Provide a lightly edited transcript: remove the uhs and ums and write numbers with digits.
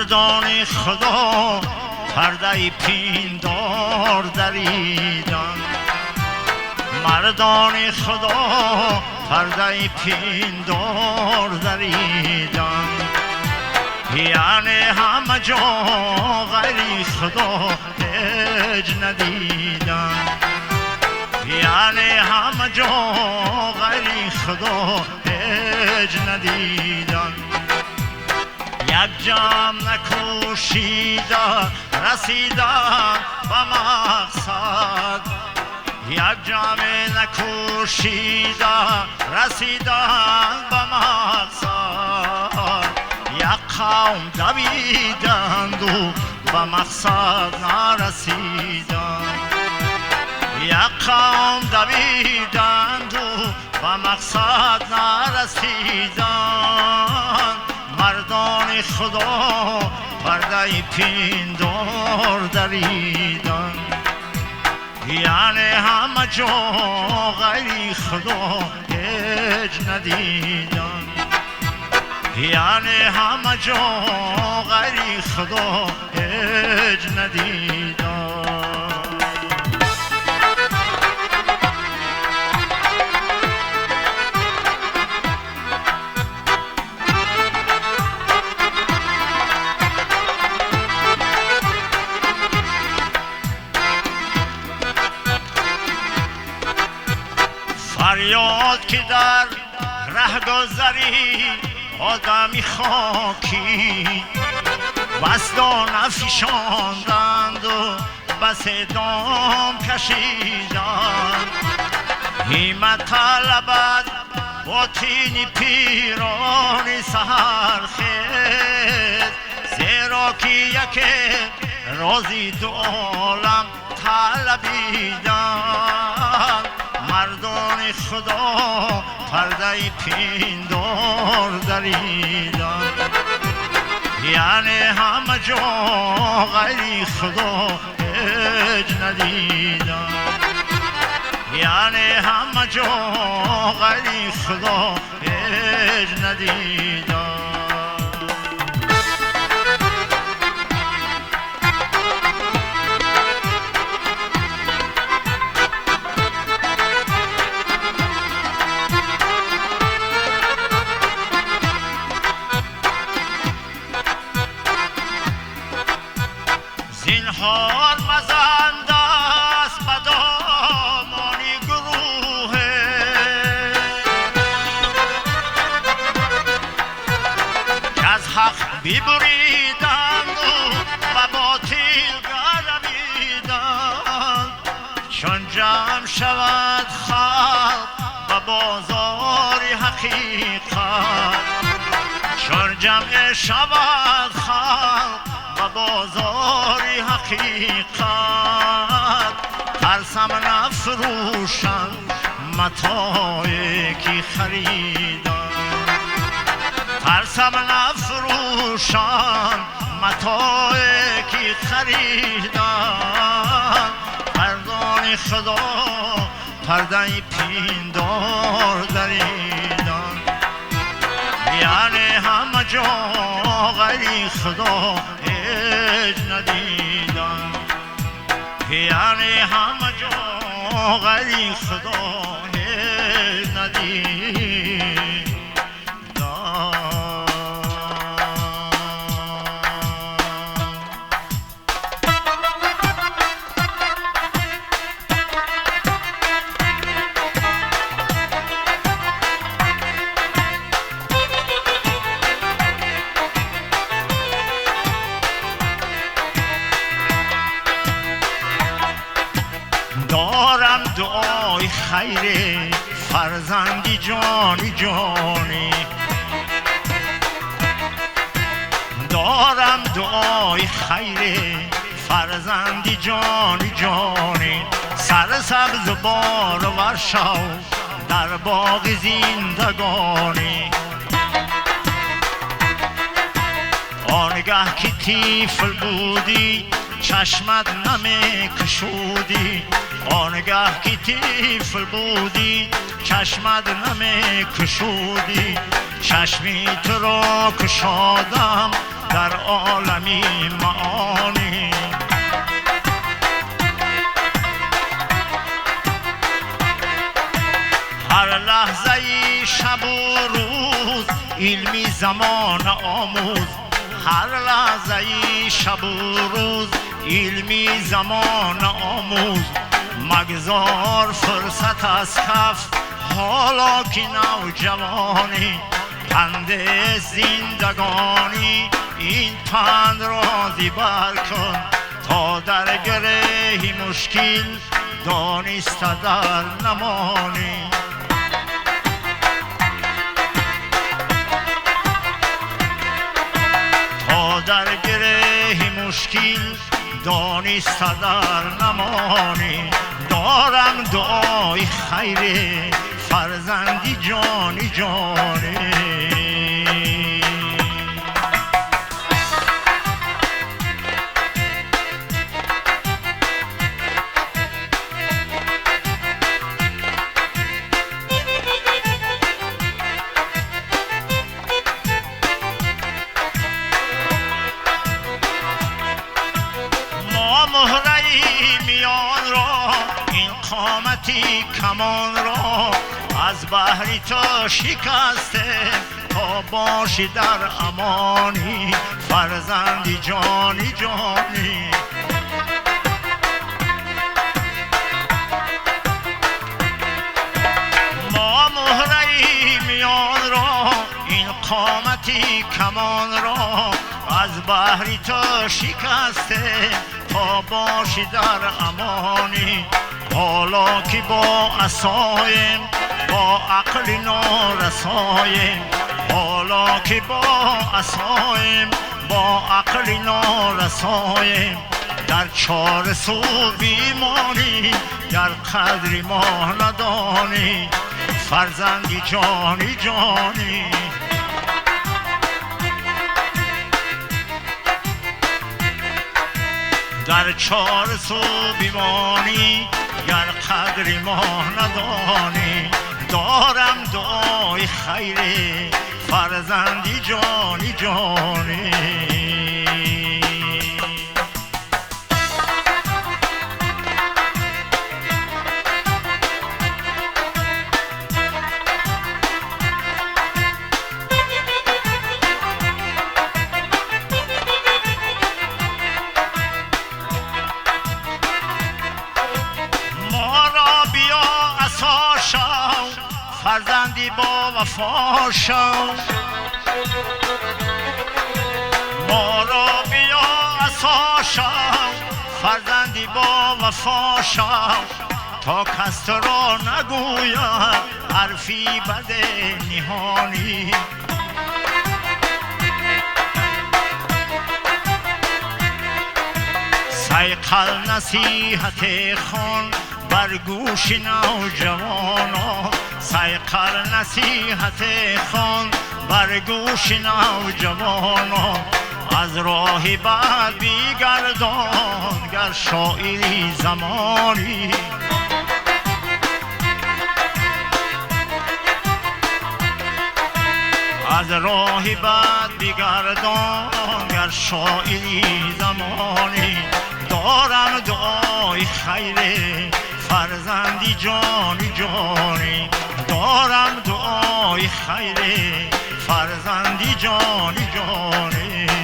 مردان خدا پرده پیندار دریدن، مردان خدا پرده پیندار دریدن، یعنی همه جا غیر خدا هیچ ندیدن، یعنی همه جا غیر خدا هیچ ندیدن. یک جام نکوشیده رسیدن به مقصد، یک جام نکوشیده رسیدن به مقصد، یک قوم دویدند و به مقصد نرسیدند، یک قوم دویدند و به مقصد نرسیدند. مردان خدا پرده پیندار دریدن، یعنی همه جا غیر خدا هیچ ندیدن، یعنی همه جا غیر خدا هیچ ندیدن. فریاد که در ره گذری آدمی خاکی، بس دانه فشاندند و بس دام کشیدند، همت طلبد باطین پیران سحرخیز، زیرا که یک رازی دو عالم طلبیدند. مردان خدا پرده پیندار دریدن، یعنی همه جا غیر خدا هیچ ندیدن، یعنی همه جا غیر خدا هیچ ندیدن. زینهار مزند است به دامان گروه، که از حق ببریدند و به باطل گرویدند. چون جمع شود خلق به بازار حقیقت، چون جمع شود خلق به بازار حقیقت، ترسم نفروشن متاعی که خریدن، ترسم نفروشن متاعی که خریدن. مردان خدا پرده پیندار دریدن، یعنی همه جا غیر خدا هیچ ندیدن، یعنی همه جا غیر خدا هیچ ندیدن. دارم دعای خیر فرزندی جانی جانی، دارم دعای خیر فرزندی جانی جانی، سرسبز بار ورشو در باغ زندگانی. آنگه که طفل بودی چشمت نمی کشودی، آنگه که طفل بودی چشمت نمی کشودی. چشمی تو را کشادم در عالمی معانی. هر لحظه شب و روز علمی زمان آموز، هر لحظه شب و روز علمی زمان آموز. مگذار فرصت از کف حالا که نوجوانی، پند زندگانی این پند را زیبر کن تا در گره مشکل دانسته در نمانی. تا در گره مشکل دانسته در نمانی. دارم دعای خیر فرزندی جانی جانی. ما مهره میان را این قامتی کمان را از بحری تا شکسته تا باشی در امانی فرزندی جانی جانی. ما مهره میان را این قامتی کمان را از بحری تا شکسته تا باشی در امانی. حالا که با عصایم با عقل نارسایم، حالا که با عصایم با عقل نارسایم، در چار سو بیمانی در قدر ما ندانی فرزندی جانی جانی. در چار سو بیمانی گر قدر ما ندانی. دارم دعای خیر فرزندی جانی جانی. فرزندی با وفا شو، ما را بیا عصا شو. فرزندی با وفا شو تا کس تو را نگوید حرفی بد نهانی. سیقل نصیحت خون بر گوش نوجوانا، سیقل نصیحت خون بر گوش نوجوانا. از راه بد بیگردان گر شاعری زمانی. از راه بد بیگردان گر شاعری زمانی. دارم دعای خیر فرزندی جانی جانی. دارم دعای خیر فرزندی جانی جانی.